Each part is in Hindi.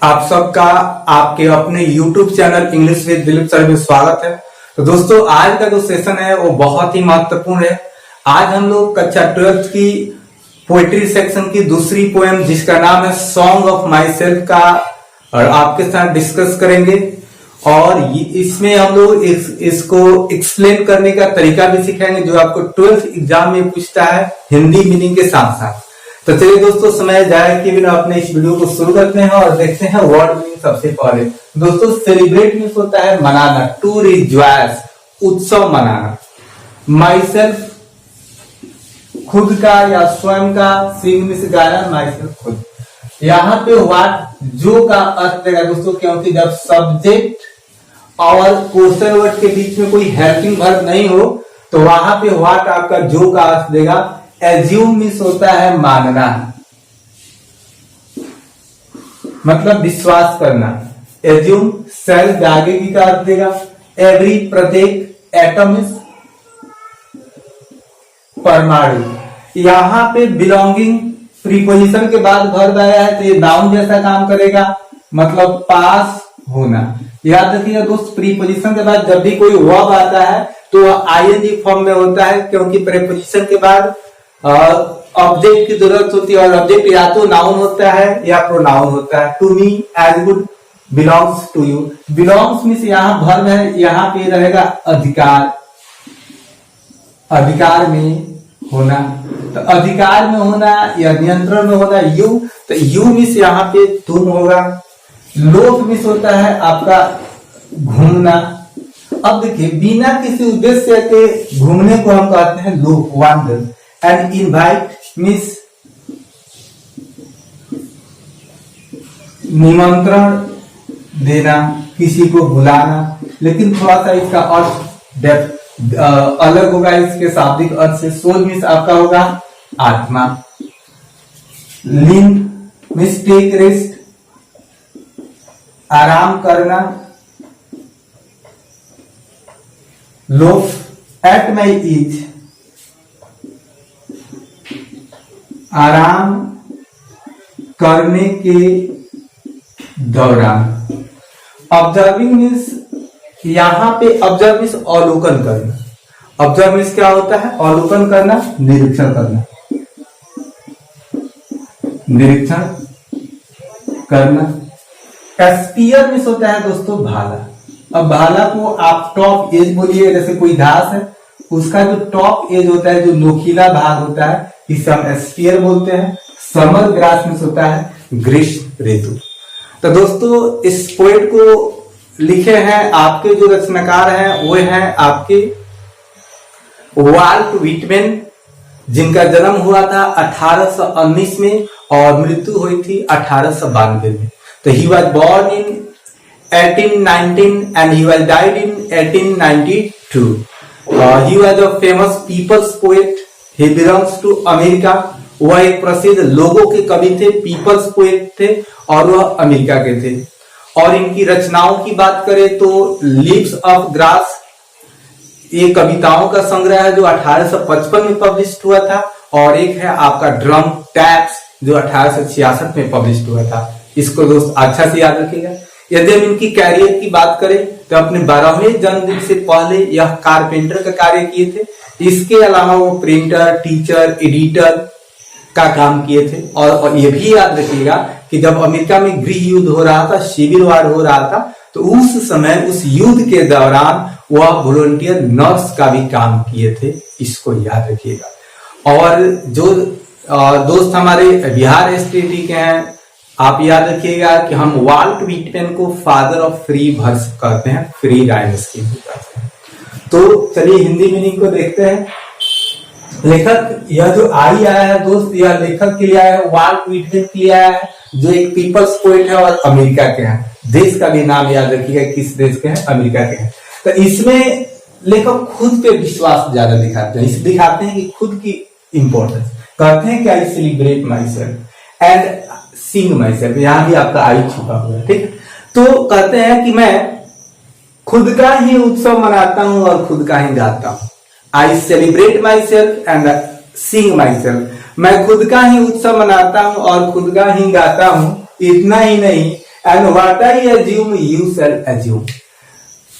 आप सबका आपके अपने YouTube channel English with Dilip sir में स्वागत है। तो दोस्तों, आज का जो सेशन है वो बहुत ही महत्वपूर्ण है। आज हम लोग कक्षा 12th की पोएट्री सेक्शन की दूसरी पोएम जिसका नाम है सॉन्ग ऑफ माई सेल्फ का और आपके साथ डिस्कस करेंगे। और इसमें हम लोग इसको एक्सप्लेन करने का तरीका भी सिखाएंगे जो आपको 12th एग्जाम में पूछता है हिंदी मीनिंग के साथ साथ। तो चलिए दोस्तों, समय जाए कि बिना अपने इस वीडियो को शुरू करते हैं और देखते हैं वर्ड मीनिंग। सबसे पहले दोस्तों, सेलिब्रेट मीन्स होता है मनाना, टू रिजॉयस, उत्सव मनाना। माई सेल्फ खुद का या स्वयं का, सिंग मीन्स गाना, माई सेल्फ खुद। यहाँ पे व्हाट जो का अर्थ देगा दोस्तों, क्योंकि जब सब्जेक्ट और क्वेश्चन वर्ड के बीच में कोई हेल्पिंग वर्ब नहीं हो तो वहां पे व्हाट आपका जो का अर्थ देगा। एज्यूम मीन्स होता है मानना, मतलब विश्वास करना। एज्यूम सेल्फ आगे की का अर्थ देगा। एवरी प्रत्येक, एटम मीन्स परमाणु। यहां पे बिलोंगिंग प्रीपोजिशन के बाद वर्ब आया है तो ये नाउन जैसा काम करेगा, मतलब पास होना। याद रखिएगा दोस्त, प्रीपोजिशन के बाद जब भी कोई वर्ब आता है तो आईएनजी फॉर्म में होता है, क्योंकि प्रीपोजिशन के बाद ऑब्जेक्ट की जरूरत होती है और ऑब्जेक्ट या तो नाउन होता है या प्रोनाउन होता है। To me, as good, belongs to you. Belongs means यहाँ वर्ब है, यहाँ पे रहेगा अधिकार, अधिकार में होना। तो अधिकार में होना या नियंत्रण में होना यू, तो यू मीन्स यहाँ पे तुम होगा। लोक मीन्स होता है आपका घूमना। अब देखिए, बिना किसी उद्देश्य के घूमने को हम कहते हैं लोक, वांडर। एंड इनवाइट मीन्स निमंत्रण देना, किसी को बुलाना। लेकिन थोड़ा सा इसका अर्थ अलग होगा इसके शाब्दिक अर्थ से। सोल मीन्स आपका होगा आत्मा। लीन मीन्स टेक रेस्ट, आराम करना। लोफ एट माई ईज, आराम करने के दौरान। ऑब्जर्विंग मीन्स यहां पे ऑब्जर्व मीन्स अवलोकन करना। ऑब्जर्व मीन्स क्या होता है? अवलोकन करना, निरीक्षण करना, निरीक्षण करना। एस्पियर मीन्स होता है दोस्तों भाला। अब भाला को आप टॉप एज बोलिए, जैसे कोई घास है उसका जो टॉप एज होता है, जो नोकीला भाग होता है, इसे हम एस्पियर बोलते हैं। समर ग्रास मीन्स होता है ग्रीष्म ऋतु। तो दोस्तों, इस पोएट को लिखे हैं आपके जो रचनाकार हैं वो हैं आपके वाल्ट व्हिटमैन, जिनका जन्म हुआ था 1819 में और मृत्यु हुई थी 1892 में। तो he was born in 1819 and he was died in 1892। He was a famous people's poet. He belongs to America. वह एक प्रसिद्ध लोगों के कवि थे, पीपल्स पोएट थे और वह अमेरिका के थे। और इनकी रचनाओं की बात करें तो लीव्स ऑफ ग्रास ये कविताओं का संग्रह है जो 1855 में पब्लिश हुआ था, और एक है आपका ड्रम टैप्स जो 1866 में पब्लिश हुआ था। इसको दोस्त अच्छा से याद रखिएगा। यदि हम इनकी कैरियर की बात करें तो अपने 12वें जन्मदिन से पहले यह कारपेंटर का कार्य किए थे। इसके अलावा वो प्रिंटर, टीचर, एडिटर का काम किए थे। और ये भी याद रखिएगा कि जब अमेरिका में गृह युद्ध हो रहा था, सिविल वॉर हो रहा था, तो उस समय उस युद्ध के दौरान वह वॉलंटियर नर्स का भी काम किए थे। इसको याद रखिएगा। और जो दोस्त हमारे बिहार स्टेट के हैं, आप याद रखिएगा कि हम वाल्ट व्हिटमैन को फादर ऑफ फ्री वर्स कहते हैं, फ्री राइम्स की कहते हैं। तो चलिए हिंदी मीनिंग को देखते हैं। लेखक यह जो आई आया है दोस्त, यह लेखक के लिए आया है, वाल्ट व्हिटमैन के लिए आया है, जो एक पीपल्स पोएट है और अमेरिका के हैं। देश का भी नाम याद रखिएगा, किस देश के हैं? अमेरिका के हैं। तो इसमें लेखक खुद पे विश्वास ज्यादा दिखाते हैं। इसे दिखाते हैं कि खुद की इंपॉर्टेंस। कहते हैं कि I celebrate my self and Singh my self. यहां भी आपका आई छुपा हुआ है, ठीक है। तो कहते हैं कि मैं खुद का ही उत्सव मनाता हूं और खुद का ही गाता हूं। I celebrate my self and Singh my self. मैं खुद का ही उत्सव मनाता हूं और खुद का ही गाता हूं। इतना ही नहीं, and what I assume you shall assume.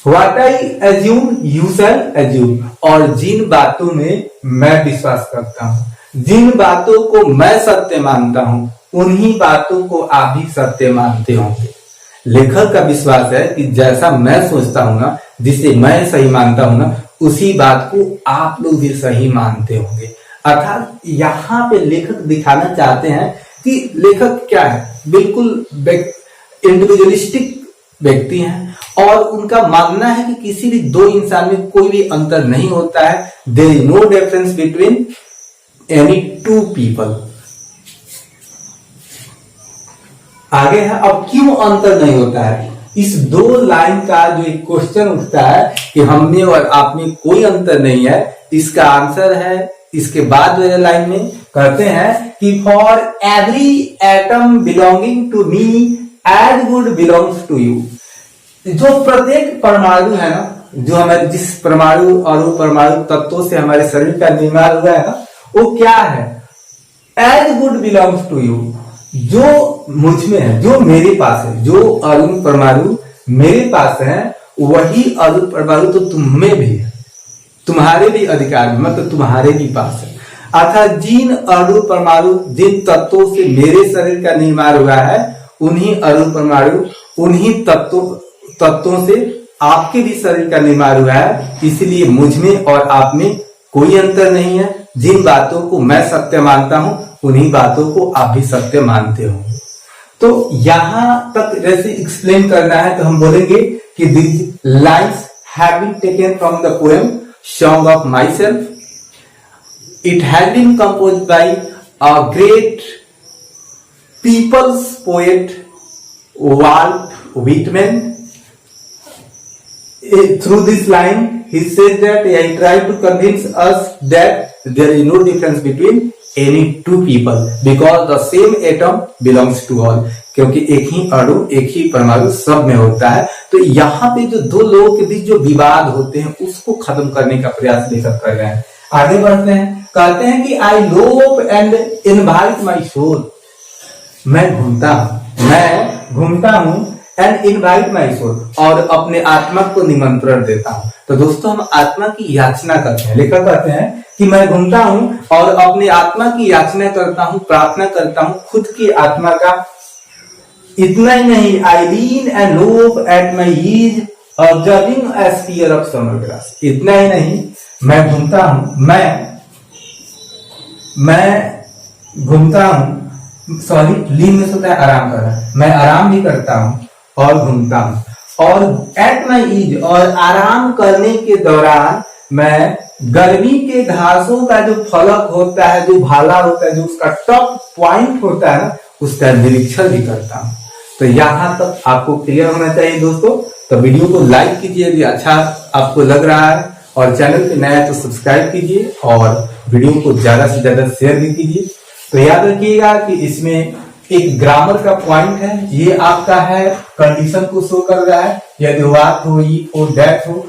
What I assume you shall assume. और जिन बातों में मैं विश्वास करता हूं, जिन बातों को मैं सत्य मानता हूं, उन्हीं बातों को आप भी सत्य मानते होंगे। लेखक का विश्वास है कि जैसा मैं सोचता हूं ना, जिसे मैं सही मानता हूं ना, उसी बात को आप लोग भी सही मानते होंगे। अर्थात यहाँ पे लेखक दिखाना चाहते हैं कि लेखक क्या है, बिल्कुल इंडिविजुअलिस्टिक व्यक्ति हैं और उनका मानना है कि किसी भी दो इंसान में कोई भी अंतर नहीं होता है। There is no difference between any two people. आगे है, अब क्यों अंतर नहीं होता है? इस दो लाइन का जो एक क्वेश्चन उठता है कि हम में और आप में कोई अंतर नहीं है, इसका आंसर है इसके बाद वाले लाइन में कहते हैं कि for every atom belonging to me as good belongs to you. जो प्रत्येक परमाणु है ना, जो हमारे जिस परमाणु और वो परमाणु तत्वों से हमारे शरीर का निर्माण हुआ है ना, वो क्या है? As good belongs to you. जो मुझ में है, जो मेरे पास है, जो अणु परमाणु मेरे पास है, वही अणु परमाणु तो तुम में भी है, तुम्हारे भी अधिकार में, मतलब तुम्हारे भी पास है। अर्थात जिन अणु परमाणु, जिन तत्वों से मेरे शरीर का निर्माण हुआ है, उन्हीं अणु परमाणु, उन्हीं तत्वों से आपके भी शरीर का निर्माण हुआ है। इसलिए मुझ में और आप में कोई अंतर नहीं है। जिन बातों को मैं सत्य मानता हूं, उन्हीं बातों को आप भी सत्य मानते हो। तो यहां तक जैसे एक्सप्लेन करना है तो हम बोलेंगे कि this lines have been taken from the poem song of myself. It has been composed by a great people's poet Walt Whitman. Through this line, he said that he tried to convince us that there is no difference between any two people because the same atom belongs to all। क्योंकि एक ही अणु, एक ही परमाणु सब में होता है। तो यहाँ पे जो दो लोगों के बीच जो विवाद होते हैं, उसको खत्म करने का प्रयास लेखक कर रहे हैं। आगे बढ़ते हैं, कहते हैं कि आई लोप एंड इनवाइट माई सोल। मैं घूमता हूं एंड इनवाइट माई सोल, और अपने आत्मा को निमंत्रण देता हूं। तो दोस्तों, हम आत्मा की याचना करते हैं। लेखक कहते हैं कि मैं घूमता हूं और अपने आत्मा की याचना करता हूं, प्रार्थना करता हूं खुद की आत्मा का। इतना ही नहीं, I lean and loaf at my ease observing a sphere of summer grass. इतना ही नहीं, मैं घूमता हूं, मैं घूमता हूं, सॉरी, लीन में होता है आराम करना। मैं आराम भी करता हूं और घूमता हूं, और एट माई ईज, और आराम करने के दौरान मैं गर्मी के घासों का जो फलक होता है, जो भाला होता है, जो उसका टॉप पॉइंट होता है ना, उसका निरीक्षण भी करता हूं। तो यहां तक आपको क्लियर होना चाहिए दोस्तों। तो वीडियो को लाइक कीजिए यदि अच्छा आपको लग रहा है, और चैनल पे नया है तो सब्सक्राइब कीजिए, और वीडियो को ज्यादा से ज्यादा शेयर भी कीजिए। तो याद रखिएगा कि इसमें एक ग्रामर का पॉइंट है, ये आपका है कंडीशन को शो कर रहा है, यदि वाट हो, इफ हो, दैट हो,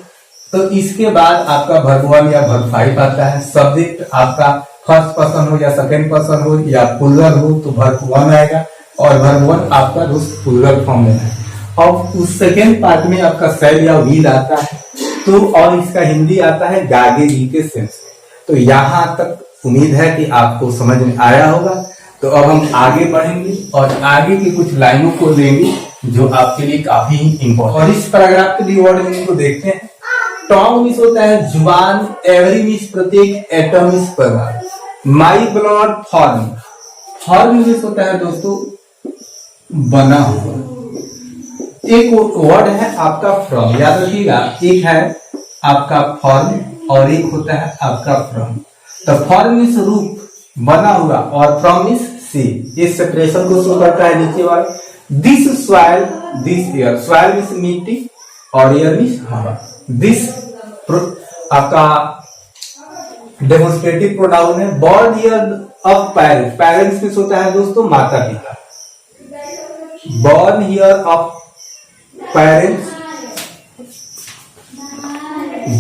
तो इसके बाद आपका वर्ब 1 या वर्ब 5 आता है। सब्जेक्ट आपका फर्स्ट पर्सन हो या सेकंड पर्सन हो या प्लूरल हो तो वर्ब 1 आएगा, और वर्ब 1 आपका दोस्त प्लूरल फॉर्म में है। और उस सेकेंड पार्ट में आपका शैल या विल आता है, तो और इसका हिंदी आता है गागे जी के सेंस। तो यहां तक उम्मीद है कि आपको समझ में आया होगा। तो अब हम आगे बढ़ेंगे और आगे की कुछ लाइनों को लेंगे जो आपके लिए काफी इंपॉर्टेंट। और इस पैराग्राफ के लिए वर्ड मीनिंग को देखते हैं। टॉन्ग मीन्स होता है जुबान, एवरी मीन्स प्रत्येक, एटम मीन्स परमाणु, my blood form, form means होता है दोस्तों बना हुआ। एक वर्ड है आपका फ्रॉम, याद रखिएगा, एक है आपका फॉर्म और एक होता है आपका फ्रॉम। तो फॉर्म मीन्स रूप, बना हुआ, और फ्रॉम मीन्स सी। इस सेपरेशन को शो करता है नीचे वाला। This soil, this air, soil means मिट्टी और एयर मीन्स हवा। दिस आपका डेमोन्स्ट्रेटिव प्रोनाउन है। Born year of parents, parents means होता है दोस्तों माता पिता। Born year of parents,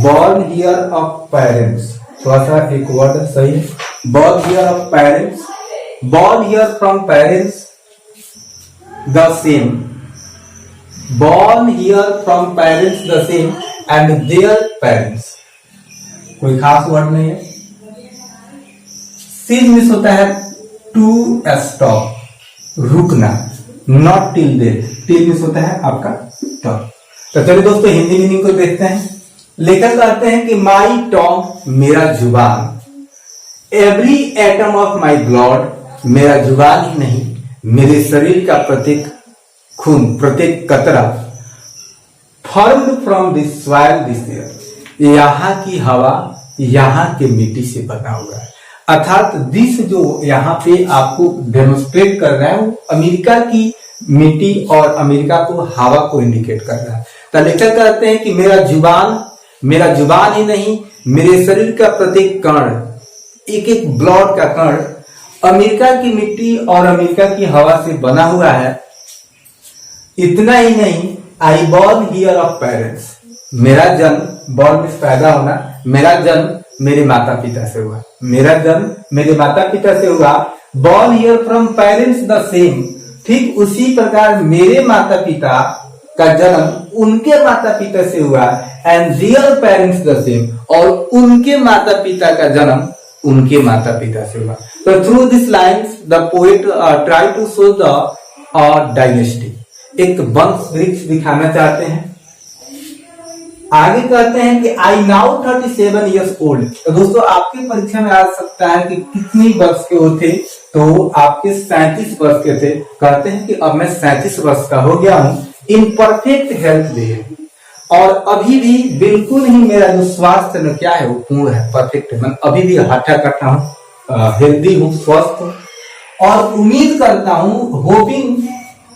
born year of parents, थोड़ा सा एक वर्ड सही है। Born year of parents, born year from parents the same, born here from parents the same and their parents. कोई खास वर्ड नहीं है. सीज मिस होता है टू स्टॉप, रुकना, not till death. Till miss होता है आपका टॉप. तो चलिए दोस्तों हिंदी मीनिंग को देखते हैं. लेखक कहते हैं कि माई टॉन्ग मेरा जुबान, every atom of my blood, मेरा जुबान ही नहीं मेरे शरीर का प्रत्येक खून, प्रत्येक कतरा, formed from this soil this air, यहाँ की हवा, यहाँ के मिट्टी से बना हुआ है. अर्थात दिस जो यहाँ पे आपको डेमोन्स्ट्रेट कर रहा है वो अमेरिका की मिट्टी और अमेरिका को, हवा को इंडिकेट कर रहा है. तो लेखक कहते हैं कि मेरा जुबान ही नहीं मेरे शरीर का प्रत्येक कण, एक एक ब्लड का कण अमेरिका की मिट्टी और अमेरिका की हवा से बना हुआ है. इतना ही नहीं, I born here of parents, मेरा जन्म, बॉर्न मींस पैदा होना, मेरा जन्म मेरे माता पिता से हुआ, मेरा जन्म मेरे माता पिता से हुआ. Born here from parents the same, ठीक उसी प्रकार मेरे माता पिता का जन्म उनके माता पिता से हुआ. And their parents the same, और उनके माता पिता का जन्म उनके माता पिता से हुआ. तो through this lines the poet try to show the dynasty, एक वंश वृक्ष दिखाना चाहते हैं. आगे कहते हैं कि आई नाउ 37 years old. तो दोस्तों आपके परीक्षा में आ सकता है कि कितनी वर्ष के हो थे, तो आपके 37 वर्ष के थे. कहते हैं कि अब मैं 37 वर्ष का हो गया हूं, इन परफेक्ट हेल्थ डे, और अभी भी बिल्कुल ही मेरा जो स्वास्थ्य न क्या है वो पूर्ण है, परफेक्ट है. मैं अभी भी हट्टा कट्टा हूँ, हेल्दी हूँ, स्वस्थ हूँ, और उम्मीद करता हूँ,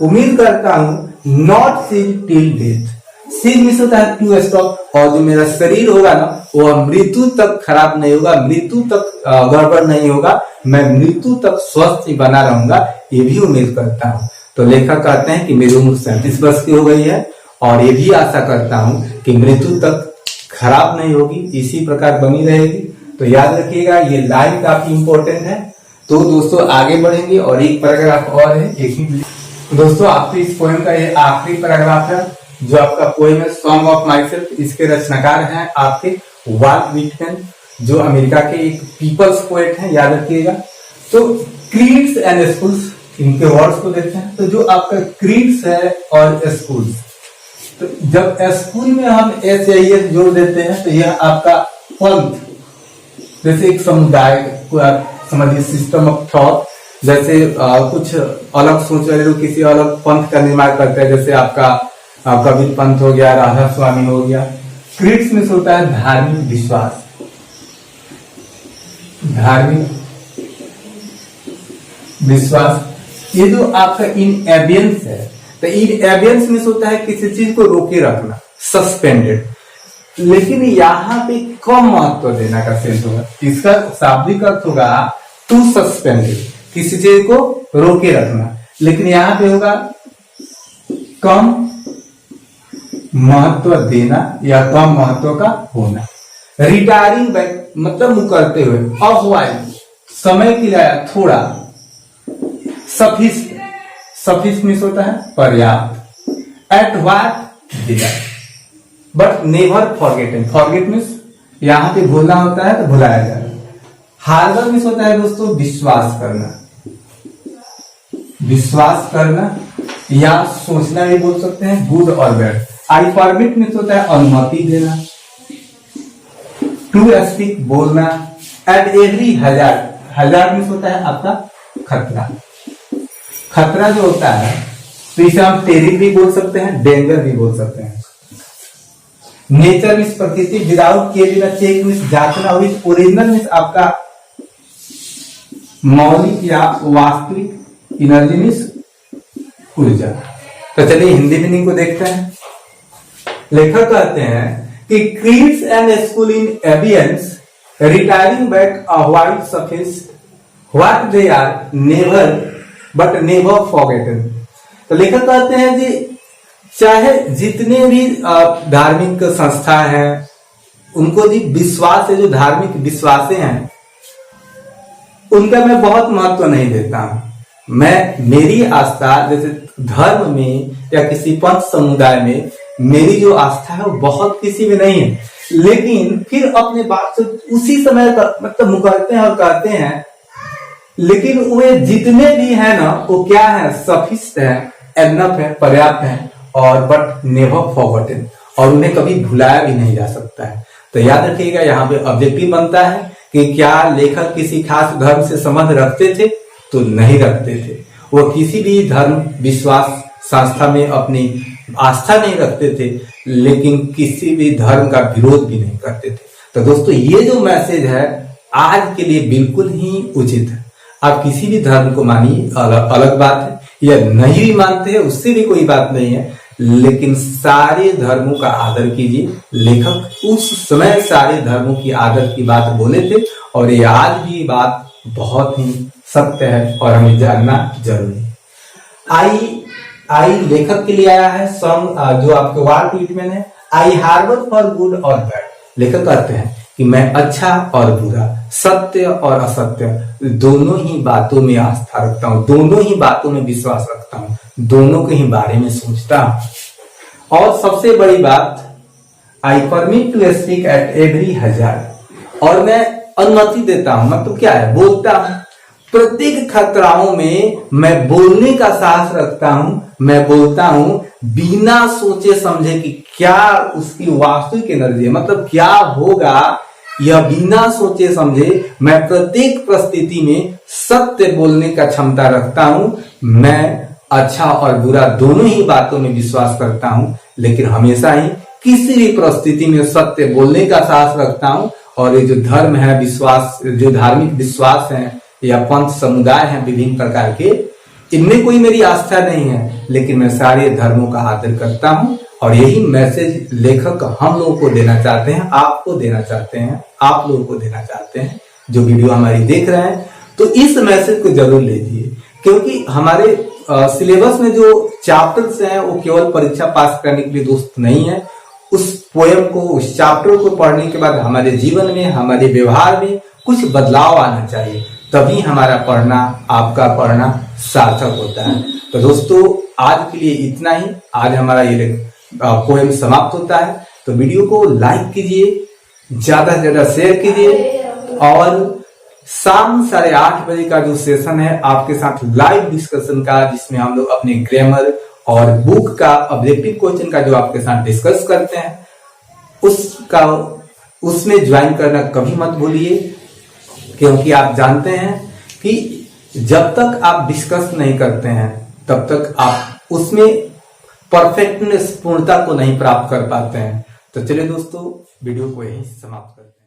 उम्मीद करता हूँ not cease till death. Cease मिस होता है टू स्टॉप, और जो मेरा शरीर होगा ना वो मृत्यु तक खराब नहीं होगा, मृत्यु तक गड़बड़ नहीं होगा, मैं मृत्यु तक स्वस्थ ही बना रहूंगा, ये भी उम्मीद करता हूँ. तो लेखक कहते हैं कि मेरी उम्र 37 वर्ष की हो गई है और ये भी आशा करता हूँ कि मृत्यु तक खराब नहीं होगी, इसी प्रकार बनी रहेगी. तो याद रखिएगा ये लाइन काफी इंपॉर्टेंट है. तो दोस्तों आगे बढ़ेंगे और एक पैराग्राफ और है, एक ही दोस्तों आपके इस पोएम का ये आखिरी पैराग्राफ है जो आपका पोएम है सॉन्ग ऑफ माई सेल्फ. इसके रचनाकार हैं आपके वाल्ट व्हिटमैन, जो अमेरिका के एक पीपल्स पोएट हैं, याद रखिएगा. तो क्रीड्स एंड स्कूल्स, इनके वर्ड्स को देखते हैं. तो जो आपका क्रीड्स है और स्कूल्स, तो जब स्कूल में हम एस या एस जोड़ देते हैं तो यह आपका पंथ, जैसे एक समुदाय को आप समझिए, सिस्टम ऑफ थॉट, जैसे कुछ अलग सोच वाले लोग किसी अलग पंथ का निर्माण करते हैं, जैसे आपका कबीर पंथ हो गया, राधा स्वामी हो गया. क्रीड्स में होता है धार्मिक विश्वास, धार्मिक विश्वास. ये जो आपका इन एबियंस है, तो इन एबियंस में होता है किसी चीज को रोके रखना, सस्पेंडेड. लेकिन यहाँ पे कम महत्व देना का सेंस होगा. इसका शाब्दिक अर्थ होगा टू सस्पेंडेड, किसी चीज को रोके रखना. लेकिन यहाँ पे होगा कम महत्व देना या कम महत्व का होना. रिटायरिंग बैक मतलब मुकरते हुए, ऑफ वाइल समय के लिए थोड़ा. सफिस्ट, सफिस्ट मिस होता है पर्याप्त. एट व्हाट दिया, but never forgotten, forget miss यहाँ पे भूलना होता है तो भुलाया जाए. हार्बर मिस होता है दोस्तों विश्वास करना, विश्वास करना या सोचना भी बोल सकते हैं, गुड और बैड. आई परमिट मिस होता है अनुमति देना. टू स्पीक बोलना. At every hazard, hazard miss होता है आपका खतरा. खतरा जो होता है तो इसे हम टेरिंग भी बोल सकते हैं, डेंजर भी बोल सकते हैं. नेचर मिस प्रकृति. विदाउट के बिना चेक मिस जांचना. हुई ओरिजिनल मिस आपका मौलिक या वास्तविक. एनर्जी मिस ऊर्जा. तो चलिए हिंदी मीनिंग को देखते हैं. लेखक कहते हैं कि creeds and school in abeyance retiring back a white surface what they are never but never forgotten. तो लेखक कहते हैं कि चाहे जितने भी धार्मिक संस्था हैं उनको जी विश्वास है, जो धार्मिक विश्वासें हैं उनका मैं बहुत महत्व नहीं देता हूं. मैं मेरी आस्था जैसे धर्म में या किसी पंथ समुदाय में मेरी जो आस्था है वो बहुत किसी में नहीं है, लेकिन फिर अपने बात से उसी समय मतलब मुकरते हैं और कहते हैं, लेकिन वे जितने भी है ना वो क्या है, सफिस्ट है, एनफ है, पर्याप्त है, और बट नेवर फॉरगॉटन, और उन्हें कभी भुलाया भी नहीं जा सकता है। तो याद रखिएगा, यहाँ पे ऑब्जेक्टिव बनता है कि क्या लेखक किसी खास धर्म से संबंध रखते थे? तो नहीं रखते थे। वो किसी भी धर्म विश्वास संस्था में अपनी आस्था नहीं रखते थे, लेकिन किसी भी धर्म का विरोध भी नहीं करते थे। तो दोस्तों, ये जो मैसेज है आज के लिए बिल्कुल ही उचित है। आप किसी भी धर्म को मानिए, अलग बात है, या नहीं भी मानते हैं उससे भी कोई बात नहीं है, लेकिन सारे धर्मों का आदर कीजिए। लेखक उस समय सारे धर्मों की आदर की बात बोले थे, और ये आज भी बात बहुत ही सत्य है और हमें जानना जरूरी है। आई लेखक के लिए आया है सॉन्ग, जो आपके वार ट्वीट में है, आई हार्बर फॉर गुड और बैड। लेखक कहते हैं कि मैं अच्छा और बुरा, सत्य और असत्य दोनों ही बातों में आस्था रखता हूँ, दोनों ही बातों में विश्वास रखता हूँ, दोनों के ही बारे में सोचता हूँ। और सबसे बड़ी बात, I permit to speak at every hazard, और मैं अनुमति देता हूं, मतलब क्या है, बोलता हूं। प्रत्येक खतराओं में मैं बोलने का साहस रखता हूं, मैं बोलता हूं बिना सोचे समझे कि क्या उसकी वास्तविक एनर्जी है, मतलब क्या होगा, यह बिना सोचे समझे मैं प्रत्येक परिस्थिति में सत्य बोलने का क्षमता रखता हूं। मैं अच्छा और बुरा दोनों ही बातों में विश्वास करता हूं, लेकिन हमेशा ही किसी भी परिस्थिति में सत्य बोलने का साहस रखता हूं। और ये जो धर्म है, विश्वास, जो धार्मिक विश्वास है या पंथ समुदाय है विभिन्न प्रकार के, इनमें कोई मेरी आस्था नहीं है, लेकिन मैं सारे धर्मों का आदर करता हूं। और यही मैसेज लेखक हम लोगों को देना चाहते हैं, आपको देना चाहते हैं, आप लोगों को देना चाहते हैं जो वीडियो हमारी देख रहे हैं। तो इस मैसेज को जरूर लीजिए, क्योंकि हमारे सिलेबस में जो चैप्टर्स हैं वो केवल परीक्षा पास करने के लिए दोस्त नहीं है। उस पोएम को, उस चैप्टर को पढ़ने के बाद हमारे जीवन में, हमारे व्यवहार में कुछ बदलाव आना चाहिए, तभी हमारा पढ़ना, आपका पढ़ना सार्थक होता है। तो दोस्तों, आज के लिए इतना ही। आज हमारा ये पोएम समाप्त होता है। तो वीडियो को लाइक कीजिए, ज्यादा से ज्यादा शेयर कीजिए, और शाम 8:30 बजे का जो सेशन है आपके साथ लाइव डिस्कशन का, जिसमें हम लोग अपने ग्रामर और बुक का ऑब्जेक्टिव क्वेश्चन का जो आपके साथ डिस्कस करते हैं, उसमें ज्वाइन करना कभी मत भूलिए, क्योंकि आप जानते हैं कि जब तक आप डिस्कस नहीं करते हैं तब तक आप उसमें परफेक्टनेस, पूर्णता को नहीं प्राप्त कर पाते हैं। तो चलिए दोस्तों, वीडियो को यहीं समाप्त करते हैं।